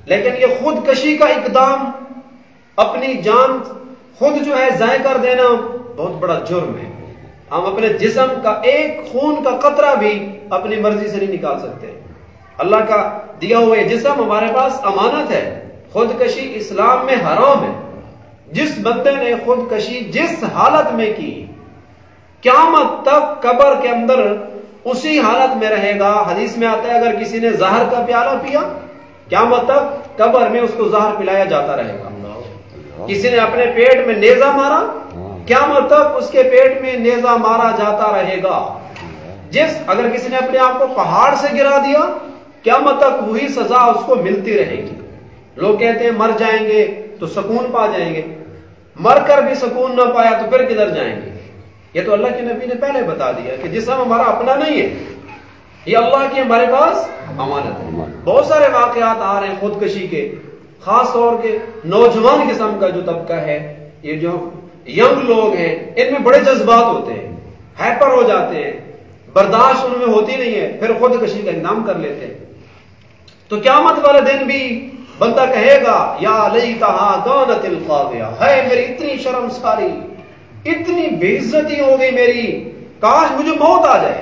لیکن یہ خودکشی کا اقدام، اپنی جان خود جو ہے ضائع کر دینا، بہت بڑا جرم ہے۔ ہم اپنے جسم کا ایک خون کا قطرہ بھی اپنی مرضی سے نہیں نکال سکتے۔ اللہ کا دیا ہوا یہ جسم ہمارے پاس امانت ہے۔ خودکشی اسلام میں حرام ہے۔ جس بندے نے خودکشی جس حالت میں کی، قیامت تک قبر کے اندر اسی حالت میں رہے گا۔ حدیث میں آتا ہے اگر کسی نے زہر کا پیالہ پیا، قیامت تک قبر میں اس کو زہر پلایا جاتا رہے گا۔ کسی نے اپنے پیٹ میں نیزہ مارا، قیامت تک اس کے پیٹ میں نیزہ مارا جاتا رہے گا۔ اگر کسی نے اپنے آپ کو پہاڑ سے گرا دیا، قیامت تک وہی سزا اس کو ملتی رہے گی۔ لوگ کہتے ہیں مر جائیں گے تو سکون پا جائیں گے، مر کر بھی سکون نہ پایا تو پھر کدھر جائیں گے؟ یہ تو اللہ کے نبی نے پہلے بتا دیا کہ جسم ہمارا اپنا نہیں ہے، یہ اللہ کی ہمارے پاس امانت ہے۔ بہت سارے واقعات آ رہے ہیں خودکشی کے، خاص طور کے نوجوان قسم کا جو طبقہ ہے، یہ جو ینگ لوگ ہیں، ان میں بڑے جذبات ہوتے ہیں، ہائپر ہو جاتے ہیں، برداشت ان میں ہوتی نہیں ہے، پھر خودکشی کا اقدام کر لیتے ہیں۔ تو قیامت والے دن بھی بندہ کہے گا یا لیتہا کانت القاضیہ، ہے میری اتنی شرمساری، اتنی بے عزتی ہو گئی میری، کاش مجھے موت آ جائے۔